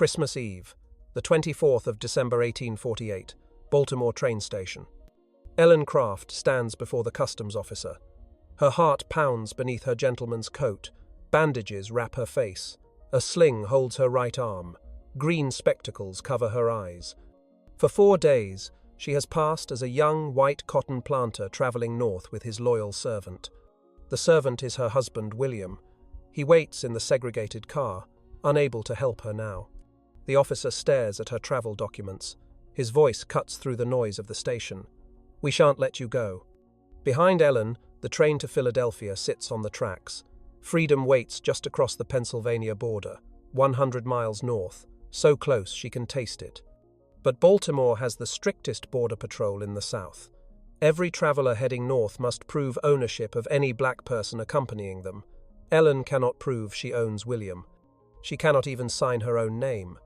Christmas Eve, the 24th of December 1848, Baltimore train station. Ellen Craft stands before the customs officer. Her heart pounds beneath her gentleman's coat. Bandages wrap her face. A sling holds her right arm. Green spectacles cover her eyes. For 4 days, she has passed as a young white cotton planter traveling north with his loyal servant. The servant is her husband, William. He waits in the segregated car, unable to help her now. The officer stares at her travel documents. His voice cuts through the noise of the station. "We shan't let you go." Behind Ellen, the train to Philadelphia sits on the tracks. Freedom waits just across the Pennsylvania border, 100 miles north, so close she can taste it. But Baltimore has the strictest border patrol in the South. Every traveler heading north must prove ownership of any black person accompanying them. Ellen cannot prove she owns William. She cannot even sign her own name.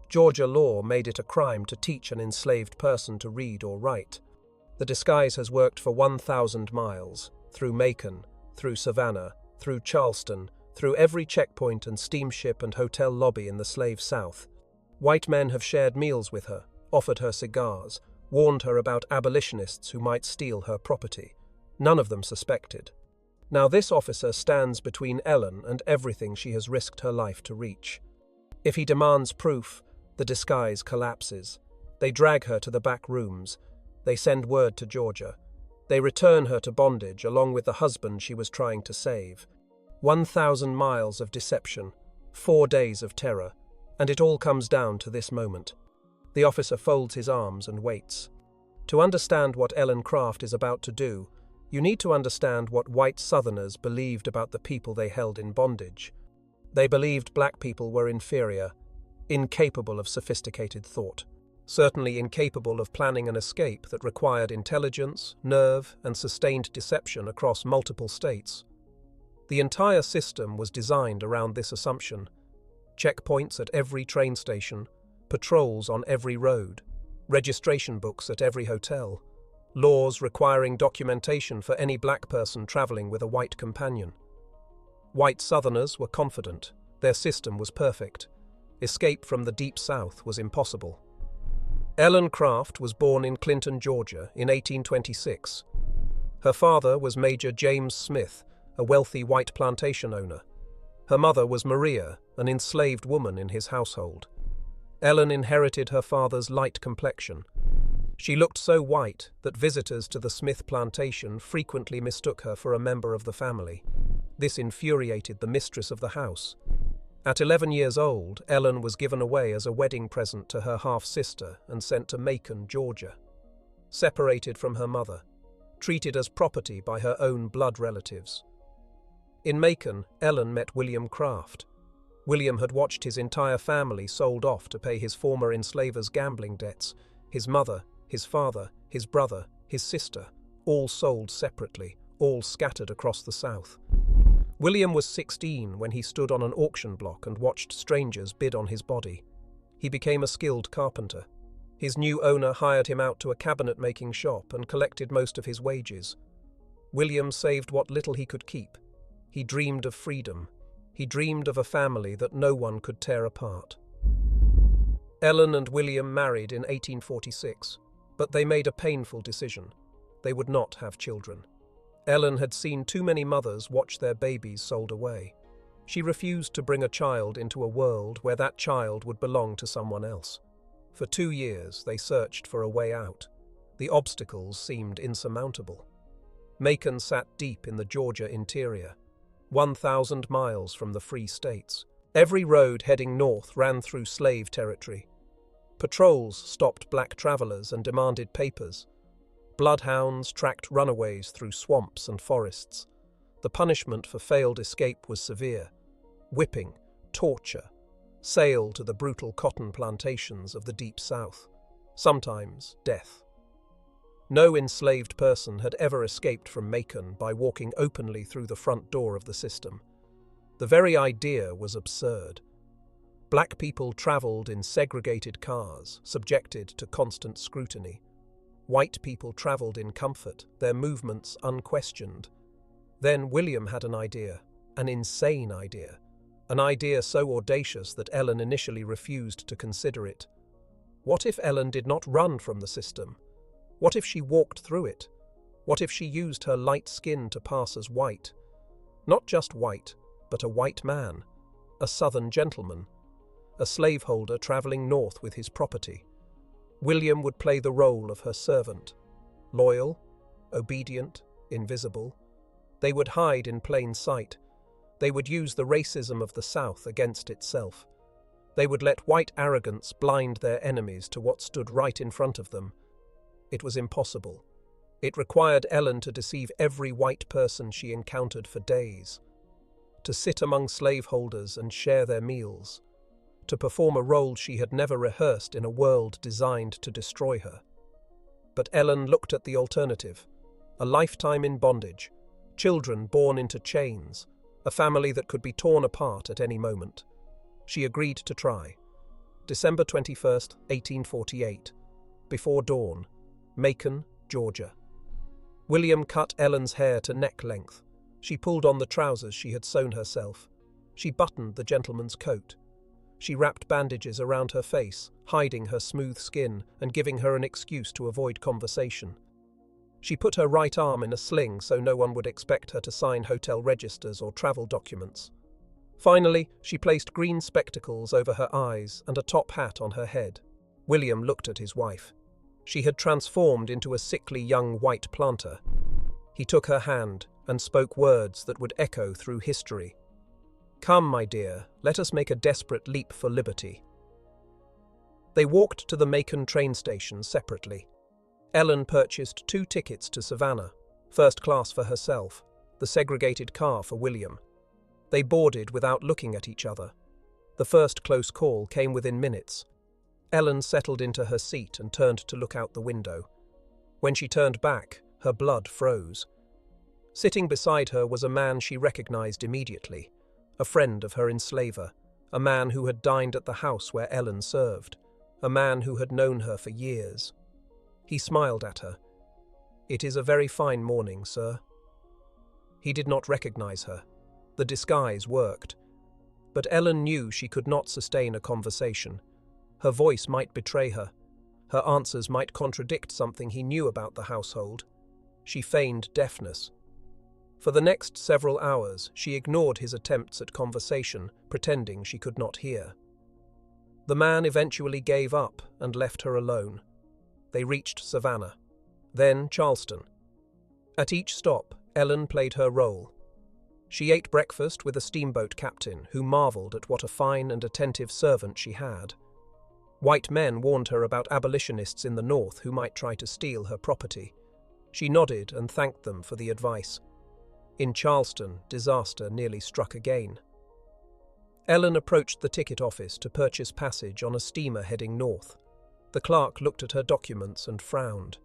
Georgia law made it a crime to teach an enslaved person to read or write. The disguise has worked for 1,000 miles, through Macon, through Savannah, through Charleston, through every checkpoint and steamship and hotel lobby in the slave South. White men have shared meals with her, offered her cigars, warned her about abolitionists who might steal her property. None of them suspected. Now this officer stands between Ellen and everything she has risked her life to reach. If he demands proof, the disguise collapses. They drag her to the back rooms. They send word to Georgia. They return her to bondage along with the husband she was trying to save. 1,000 miles of deception, 4 days of terror, and it all comes down to this moment. The officer folds his arms and waits. To understand what Ellen Craft is about to do, you need to understand what white Southerners believed about the people they held in bondage. They believed black people were inferior, incapable of sophisticated thought, certainly incapable of planning an escape that required intelligence, nerve, and sustained deception across multiple states. The entire system was designed around this assumption. Checkpoints at every train station, patrols on every road, registration books at every hotel, laws requiring documentation for any black person traveling with a white companion. White Southerners were confident. Their system was perfect. Escape from the Deep South was impossible. Ellen Craft was born in Clinton, Georgia, in 1826. Her father was Major James Smith, a wealthy white plantation owner. Her mother was Maria, an enslaved woman in his household. Ellen inherited her father's light complexion. She looked so white that visitors to the Smith plantation frequently mistook her for a member of the family. This infuriated the mistress of the house. At 11 years old, Ellen was given away as a wedding present to her half-sister and sent to Macon, Georgia. Separated from her mother, treated as property by her own blood relatives. In Macon, Ellen met William Craft. William had watched his entire family sold off to pay his former enslaver's gambling debts. His mother, his father, his brother, his sister, all sold separately, all scattered across the South. William was 16 when he stood on an auction block and watched strangers bid on his body. He became a skilled carpenter. His new owner hired him out to a cabinet-making shop and collected most of his wages. William saved what little he could keep. He dreamed of freedom. He dreamed of a family that no one could tear apart. Ellen and William married in 1846, but they made a painful decision. They would not have children. Ellen had seen too many mothers watch their babies sold away. She refused to bring a child into a world where that child would belong to someone else. For 2 years, they searched for a way out. The obstacles seemed insurmountable. Macon sat deep in the Georgia interior, 1,000 miles from the free states. Every road heading north ran through slave territory. Patrols stopped black travelers and demanded papers. Bloodhounds tracked runaways through swamps and forests. The punishment for failed escape was severe: whipping, torture, sale to the brutal cotton plantations of the Deep South, sometimes death. No enslaved person had ever escaped from Macon by walking openly through the front door of the system. The very idea was absurd. Black people traveled in segregated cars, subjected to constant scrutiny. White people traveled in comfort, their movements unquestioned. Then William had an idea, an insane idea, an idea so audacious that Ellen initially refused to consider it. What if Ellen did not run from the system? What if she walked through it? What if she used her light skin to pass as white? Not just white, but a white man, a southern gentleman, a slaveholder traveling north with his property. William would play the role of her servant, loyal, obedient, invisible. They would hide in plain sight. They would use the racism of the South against itself. They would let white arrogance blind their enemies to what stood right in front of them. It was impossible. It required Ellen to deceive every white person she encountered for days, to sit among slaveholders and share their meals, to perform a role she had never rehearsed in a world designed to destroy her. But Ellen looked at the alternative: a lifetime in bondage, children born into chains, a family that could be torn apart at any moment. She agreed to try. December 21st, 1848. Before dawn. Macon, Georgia. William cut Ellen's hair to neck length. She pulled on the trousers she had sewn herself. She buttoned the gentleman's coat. She wrapped bandages around her face, hiding her smooth skin and giving her an excuse to avoid conversation. She put her right arm in a sling so no one would expect her to sign hotel registers or travel documents. Finally, she placed green spectacles over her eyes and a top hat on her head. William looked at his wife. She had transformed into a sickly young white planter. He took her hand and spoke words that would echo through history. "Come, my dear, let us make a desperate leap for liberty." They walked to the Macon train station separately. Ellen purchased 2 tickets to Savannah, first class for herself, the segregated car for William. They boarded without looking at each other. The first close call came within minutes. Ellen settled into her seat and turned to look out the window. When she turned back, her blood froze. Sitting beside her was a man she recognized immediately, a friend of her enslaver, a man who had dined at the house where Ellen served, a man who had known her for years. He smiled at her. "It is a very fine morning, sir." He did not recognize her. The disguise worked. But Ellen knew she could not sustain a conversation. Her voice might betray her. Her answers might contradict something he knew about the household. She feigned deafness. For the next several hours, she ignored his attempts at conversation, pretending she could not hear. The man eventually gave up and left her alone. They reached Savannah, then Charleston. At each stop, Ellen played her role. She ate breakfast with a steamboat captain who marveled at what a fine and attentive servant she had. White men warned her about abolitionists in the North who might try to steal her property. She nodded and thanked them for the advice. In Charleston, disaster nearly struck again. Ellen approached the ticket office to purchase passage on a steamer heading north. The clerk looked at her documents and frowned.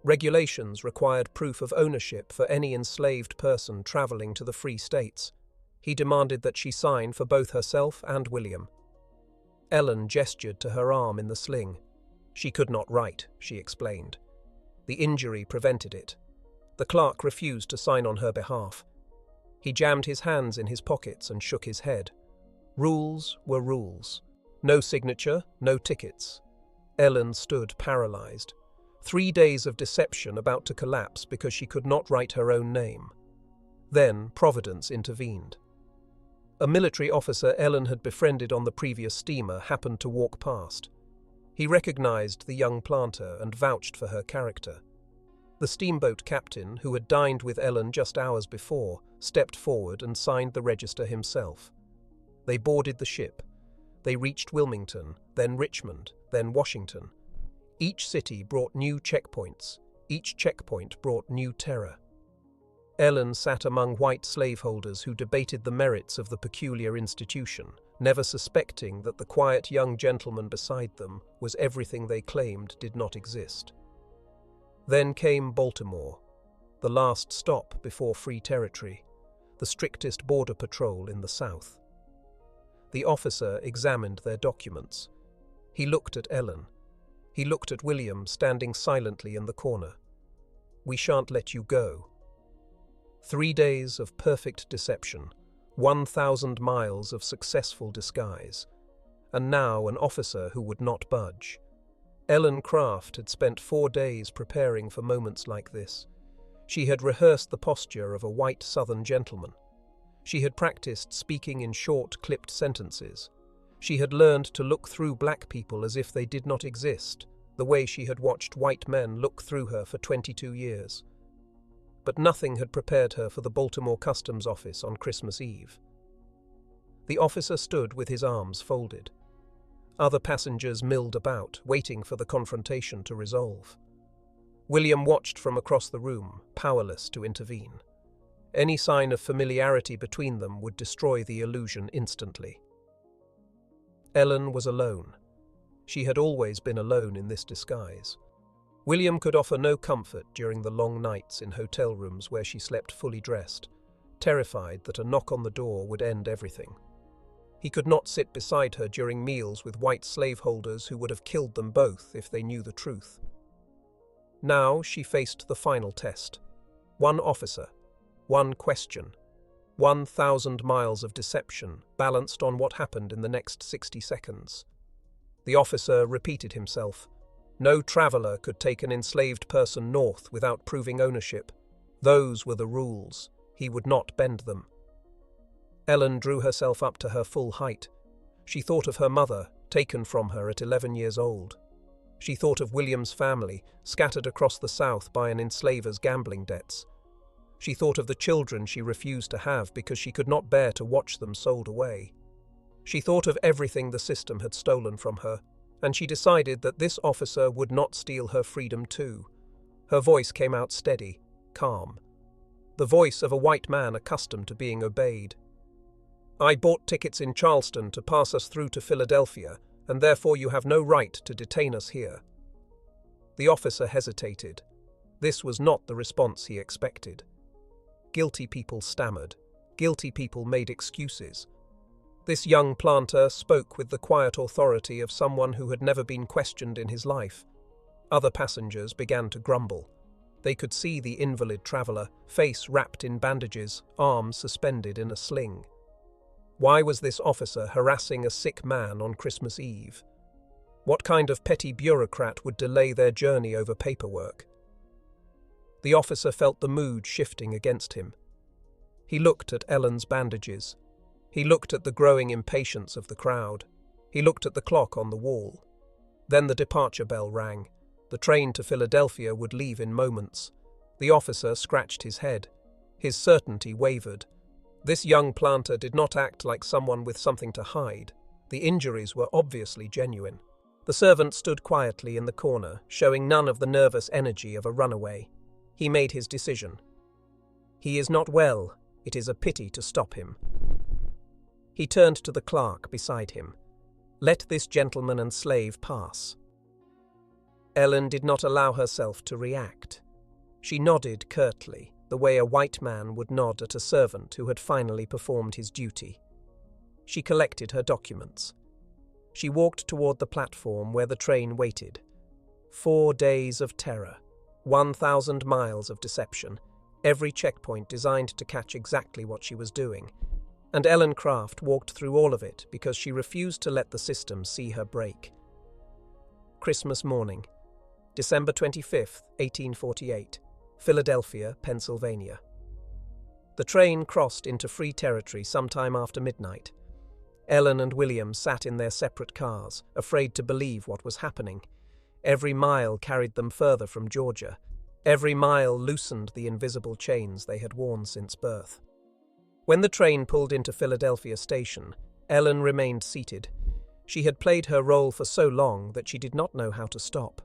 Regulations required proof of ownership for any enslaved person traveling to the Free States. He demanded that she sign for both herself and William. Ellen gestured to her arm in the sling. She could not write, she explained. The injury prevented it. The clerk refused to sign on her behalf. He jammed his hands in his pockets and shook his head. Rules were rules. No signature, no tickets. Ellen stood paralyzed. 3 days of deception about to collapse because she could not write her own name. Then Providence intervened. A military officer Ellen had befriended on the previous steamer happened to walk past. He recognized the young planter and vouched for her character. The steamboat captain, who had dined with Ellen just hours before, stepped forward and signed the register himself. They boarded the ship. They reached Wilmington, then Richmond, then Washington. Each city brought new checkpoints. Each checkpoint brought new terror. Ellen sat among white slaveholders who debated the merits of the peculiar institution, never suspecting that the quiet young gentleman beside them was everything they claimed did not exist. Then came Baltimore, the last stop before free territory, the strictest border patrol in the South. The officer examined their documents. He looked at Ellen. He looked at William standing silently in the corner. "We shan't let you go." 3 days of perfect deception, 1,000 miles of successful disguise, and now an officer who would not budge. Ellen Craft had spent 4 days preparing for moments like this. She had rehearsed the posture of a white Southern gentleman. She had practiced speaking in short, clipped sentences. She had learned to look through black people as if they did not exist, the way she had watched white men look through her for 22 years. But nothing had prepared her for the Baltimore Customs Office on Christmas Eve. The officer stood with his arms folded. Other passengers milled about, waiting for the confrontation to resolve. William watched from across the room, powerless to intervene. Any sign of familiarity between them would destroy the illusion instantly. Ellen was alone. She had always been alone in this disguise. William could offer no comfort during the long nights in hotel rooms where she slept fully dressed, terrified that a knock on the door would end everything. He could not sit beside her during meals with white slaveholders who would have killed them both if they knew the truth. Now she faced the final test. One officer, one question, 1,000 miles of deception balanced on what happened in the next 60 seconds. The officer repeated himself. No traveler could take an enslaved person north without proving ownership. Those were the rules. He would not bend them. Ellen drew herself up to her full height. She thought of her mother, taken from her at 11 years old. She thought of William's family, scattered across the South by an enslaver's gambling debts. She thought of the children she refused to have because she could not bear to watch them sold away. She thought of everything the system had stolen from her, and she decided that this officer would not steal her freedom too. Her voice came out steady, calm. The voice of a white man accustomed to being obeyed. I bought tickets in Charleston to pass us through to Philadelphia, and therefore you have no right to detain us here. The officer hesitated. This was not the response he expected. Guilty people stammered. Guilty people made excuses. This young planter spoke with the quiet authority of someone who had never been questioned in his life. Other passengers began to grumble. They could see the invalid traveler, face wrapped in bandages, arms suspended in a sling. Why was this officer harassing a sick man on Christmas Eve? What kind of petty bureaucrat would delay their journey over paperwork? The officer felt the mood shifting against him. He looked at Ellen's bandages. He looked at the growing impatience of the crowd. He looked at the clock on the wall. Then the departure bell rang. The train to Philadelphia would leave in moments. The officer scratched his head. His certainty wavered. This young planter did not act like someone with something to hide. The injuries were obviously genuine. The servant stood quietly in the corner, showing none of the nervous energy of a runaway. He made his decision. He is not well. It is a pity to stop him. He turned to the clerk beside him. Let this gentleman and slave pass. Ellen did not allow herself to react. She nodded curtly, the way a white man would nod at a servant who had finally performed his duty. She collected her documents. She walked toward the platform where the train waited. 4 days of terror, 1,000 miles of deception, every checkpoint designed to catch exactly what she was doing. And Ellen Craft walked through all of it because she refused to let the system see her break. Christmas morning, December 25th, 1848. Philadelphia, Pennsylvania. The train crossed into free territory sometime after midnight. Ellen and William sat in their separate cars, afraid to believe what was happening. Every mile carried them further from Georgia. Every mile loosened the invisible chains they had worn since birth. When the train pulled into Philadelphia station, Ellen remained seated. She had played her role for so long that she did not know how to stop.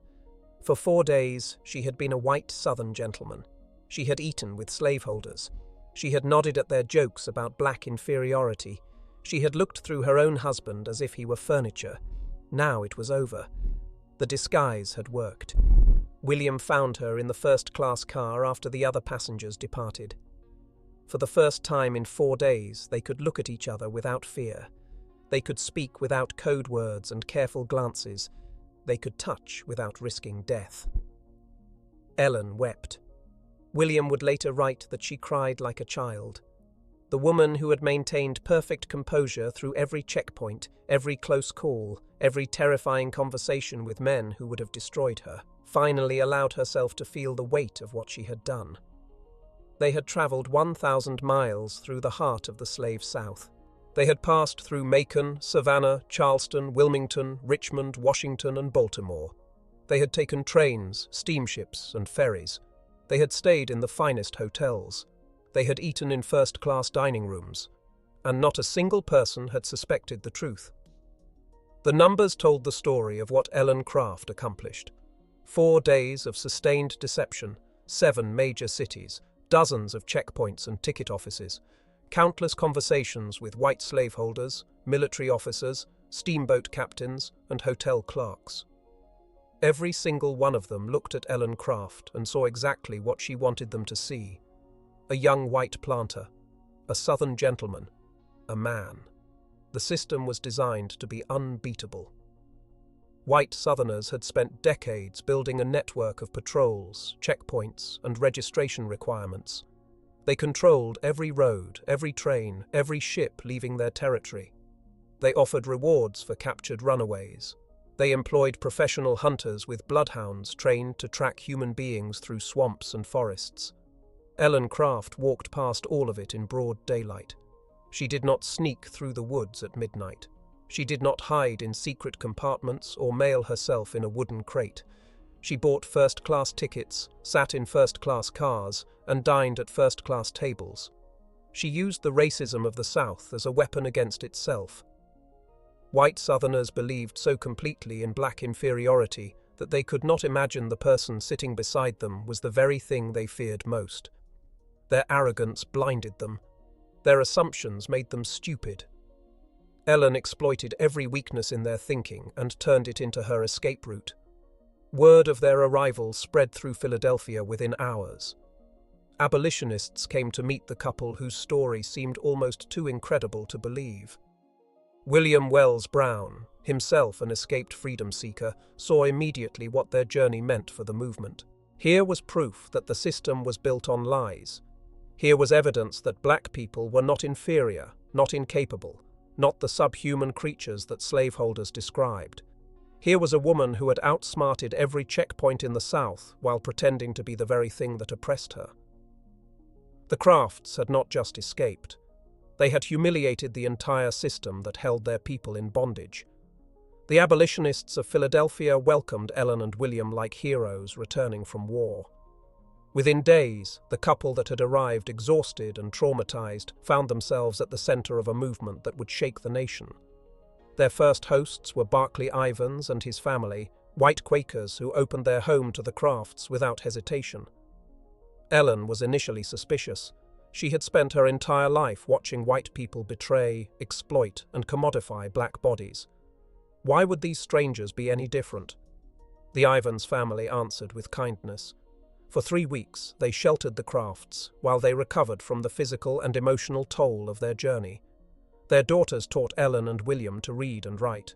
For 4 days, she had been a white Southern gentleman. She had eaten with slaveholders. She had nodded at their jokes about black inferiority. She had looked through her own husband as if he were furniture. Now it was over. The disguise had worked. William found her in the first-class car after the other passengers departed. For the first time in 4 days, they could look at each other without fear. They could speak without code words and careful glances. They could touch without risking death. Ellen wept. William would later write that she cried like a child. the woman who had maintained perfect composure through every checkpoint, every close call, every terrifying conversation with men who would have destroyed her, finally allowed herself to feel the weight of what she had done. They had traveled 1,000 miles through the heart of the slave South. They had passed through Macon, Savannah, Charleston, Wilmington, Richmond, Washington, and Baltimore. They had taken trains, steamships, and ferries. They had stayed in the finest hotels. They had eaten in first-class dining rooms. And not a single person had suspected the truth. The numbers told the story of what Ellen Craft accomplished. 4 days of sustained deception, 7 major cities, dozens of checkpoints and ticket offices, countless conversations with white slaveholders, military officers, steamboat captains, and hotel clerks. Every single one of them looked at Ellen Craft and saw exactly what she wanted them to see. A young white planter, a southern gentleman, a man. The system was designed to be unbeatable. White Southerners had spent decades building a network of patrols, checkpoints, and registration requirements. They controlled every road, every train, every ship leaving their territory. They offered rewards for captured runaways. They employed professional hunters with bloodhounds trained to track human beings through swamps and forests. Ellen Craft walked past all of it in broad daylight. She did not sneak through the woods at midnight. She did not hide in secret compartments or mail herself in a wooden crate. She bought first-class tickets, sat in first-class cars, and dined at first-class tables. She used the racism of the South as a weapon against itself. White Southerners believed so completely in black inferiority that they could not imagine the person sitting beside them was the very thing they feared most. Their arrogance blinded them. Their assumptions made them stupid. Ellen exploited every weakness in their thinking and turned it into her escape route. Word of their arrival spread through Philadelphia within hours. Abolitionists came to meet the couple whose story seemed almost too incredible to believe. William Wells Brown, himself an escaped freedom seeker, saw immediately what their journey meant for the movement. Here was proof that the system was built on lies. Here was evidence that black people were not inferior, not incapable, not the subhuman creatures that slaveholders described. Here was a woman who had outsmarted every checkpoint in the South while pretending to be the very thing that oppressed her. The Crafts had not just escaped. They had humiliated the entire system that held their people in bondage. The abolitionists of Philadelphia welcomed Ellen and William like heroes returning from war. Within days, the couple that had arrived exhausted and traumatized found themselves at the center of a movement that would shake the nation. Their first hosts were Barclay Ivans and his family, white Quakers who opened their home to the Crafts without hesitation. Ellen was initially suspicious. She had spent her entire life watching white people betray, exploit, and commodify black bodies. Why would these strangers be any different? The Ivans family answered with kindness. For 3 weeks, they sheltered the Crafts while they recovered from the physical and emotional toll of their journey. Their daughters taught Ellen and William to read and write.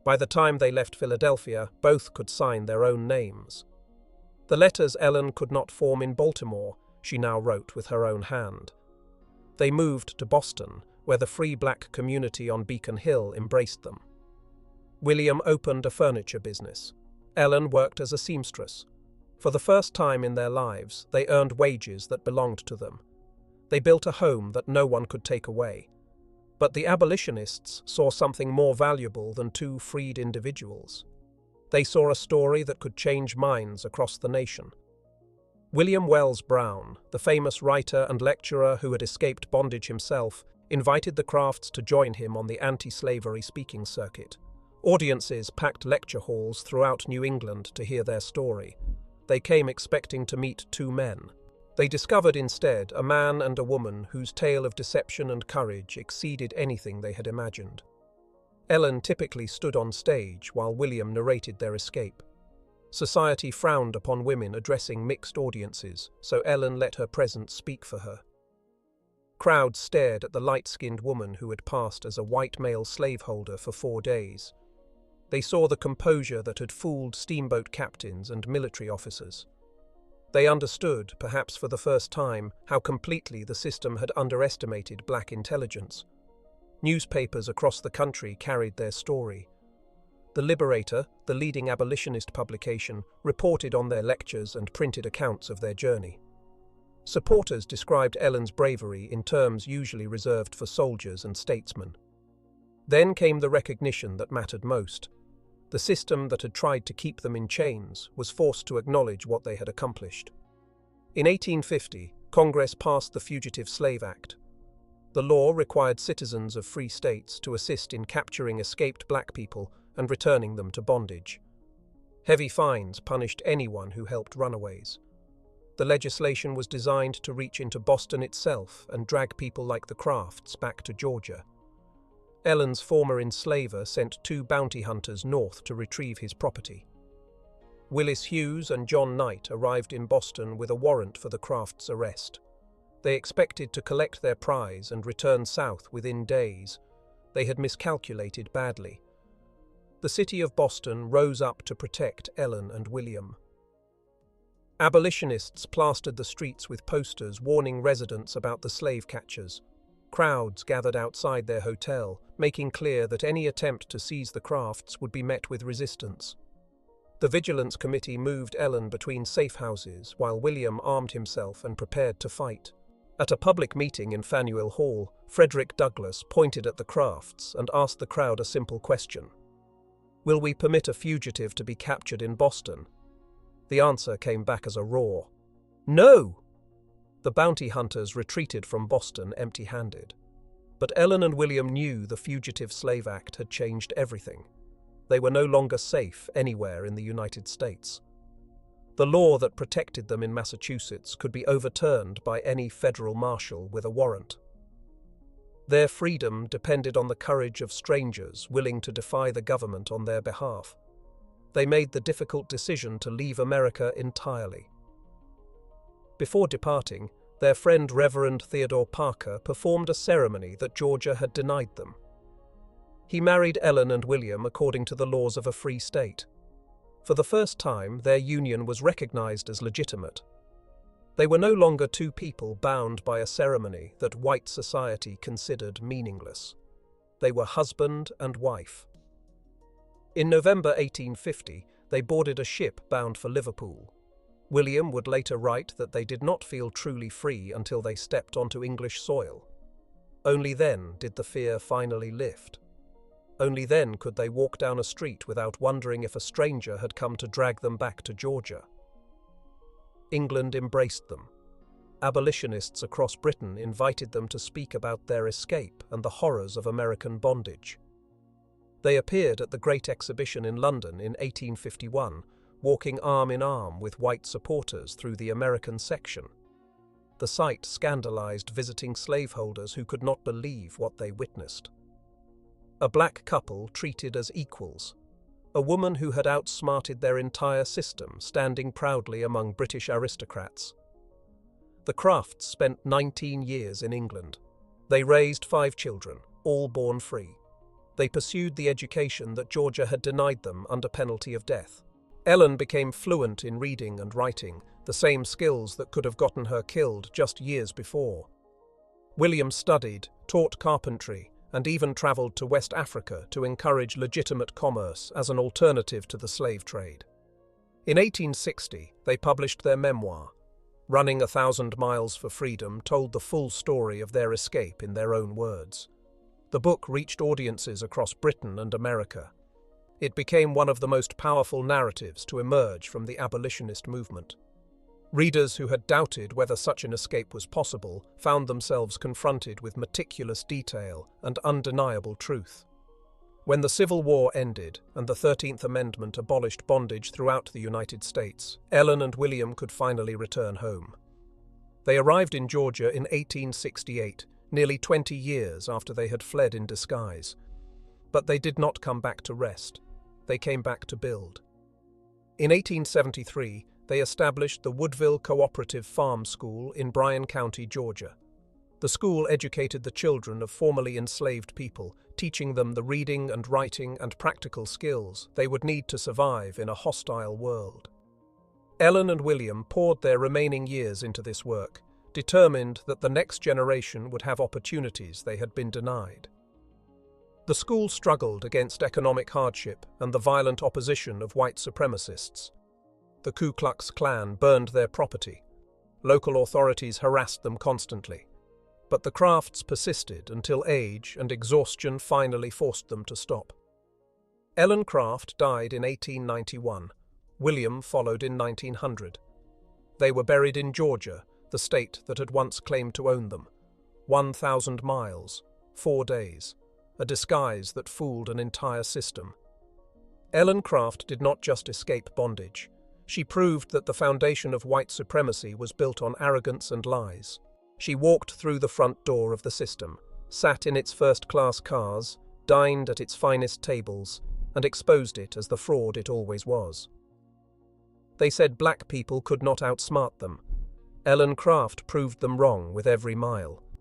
By the time they left Philadelphia, both could sign their own names. The letters Ellen could not form in Baltimore, she now wrote with her own hand. They moved to Boston, where the free black community on Beacon Hill embraced them. William opened a furniture business. Ellen worked as a seamstress. For the first time in their lives, they earned wages that belonged to them. They built a home that no one could take away. But the abolitionists saw something more valuable than 2 freed individuals. They saw a story that could change minds across the nation. William Wells Brown, the famous writer and lecturer who had escaped bondage himself, invited the Crafts to join him on the anti-slavery speaking circuit. Audiences packed lecture halls throughout New England to hear their story. They came expecting to meet 2 men. They discovered instead a man and a woman whose tale of deception and courage exceeded anything they had imagined. Ellen typically stood on stage while William narrated their escape. Society frowned upon women addressing mixed audiences, so Ellen let her presence speak for her. Crowds stared at the light-skinned woman who had passed as a white male slaveholder for 4 days. They saw the composure that had fooled steamboat captains and military officers. They understood, perhaps for the first time, how completely the system had underestimated black intelligence. Newspapers across the country carried their story. The Liberator, the leading abolitionist publication, reported on their lectures and printed accounts of their journey. Supporters described Ellen's bravery in terms usually reserved for soldiers and statesmen. Then came the recognition that mattered most. The system that had tried to keep them in chains was forced to acknowledge what they had accomplished. In 1850, Congress passed the Fugitive Slave Act. The law required citizens of free states to assist in capturing escaped black people and returning them to bondage. Heavy fines punished anyone who helped runaways. The legislation was designed to reach into Boston itself and drag people like the Crafts back to Georgia. Ellen's former enslaver sent 2 bounty hunters north to retrieve his property. Willis Hughes and John Knight arrived in Boston with a warrant for the Crafts' arrest. They expected to collect their prize and return south within days. They had miscalculated badly. The city of Boston rose up to protect Ellen and William. Abolitionists plastered the streets with posters warning residents about the slave catchers. Crowds gathered outside their hotel, making clear that any attempt to seize the Crafts would be met with resistance. The Vigilance Committee moved Ellen between safe houses while William armed himself and prepared to fight. At a public meeting in Faneuil Hall, Frederick Douglass pointed at the Crafts and asked the crowd a simple question. "Will we permit a fugitive to be captured in Boston?" The answer came back as a roar. "No!" The bounty hunters retreated from Boston empty-handed. But Ellen and William knew the Fugitive Slave Act had changed everything. They were no longer safe anywhere in the United States. The law that protected them in Massachusetts could be overturned by any federal marshal with a warrant. Their freedom depended on the courage of strangers willing to defy the government on their behalf. They made the difficult decision to leave America entirely. Before departing, their friend Reverend Theodore Parker performed a ceremony that Georgia had denied them. He married Ellen and William according to the laws of a free state. For the first time, their union was recognized as legitimate. They were no longer 2 people bound by a ceremony that white society considered meaningless. They were husband and wife. In November 1850, they boarded a ship bound for Liverpool. William would later write that they did not feel truly free until they stepped onto English soil. Only then did the fear finally lift. Only then could they walk down a street without wondering if a stranger had come to drag them back to Georgia. England embraced them. Abolitionists across Britain invited them to speak about their escape and the horrors of American bondage. They appeared at the Great Exhibition in London in 1851, walking arm in arm with white supporters through the American section. The sight scandalized visiting slaveholders who could not believe what they witnessed. A black couple treated as equals. A woman who had outsmarted their entire system, standing proudly among British aristocrats. The Crafts spent 19 years in England. They raised 5 children, all born free. They pursued the education that Georgia had denied them under penalty of death. Ellen became fluent in reading and writing, the same skills that could have gotten her killed just years before. William studied, taught carpentry, and even traveled to West Africa to encourage legitimate commerce as an alternative to the slave trade. In 1860, they published their memoir. Running 1,000 Miles for Freedom told the full story of their escape in their own words. The book reached audiences across Britain and America. It became one of the most powerful narratives to emerge from the abolitionist movement. Readers who had doubted whether such an escape was possible found themselves confronted with meticulous detail and undeniable truth. When the Civil War ended and the 13th Amendment abolished bondage throughout the United States, Ellen and William could finally return home. They arrived in Georgia in 1868, nearly 20 years after they had fled in disguise. But they did not come back to rest. They came back to build. In 1873, they established the Woodville Cooperative Farm School in Bryan County, Georgia. The school educated the children of formerly enslaved people, teaching them the reading and writing and practical skills they would need to survive in a hostile world. Ellen and William poured their remaining years into this work, determined that the next generation would have opportunities they had been denied. The school struggled against economic hardship and the violent opposition of white supremacists. The Ku Klux Klan burned their property. Local authorities harassed them constantly. But the Crafts persisted until age and exhaustion finally forced them to stop. Ellen Craft died in 1891. William followed in 1900. They were buried in Georgia, the state that had once claimed to own them. 1,000 miles, 4 days, a disguise that fooled an entire system. Ellen Craft did not just escape bondage. She proved that the foundation of white supremacy was built on arrogance and lies. She walked through the front door of the system, sat in its first-class cars, dined at its finest tables, and exposed it as the fraud it always was. They said black people could not outsmart them. Ellen Craft proved them wrong with every mile.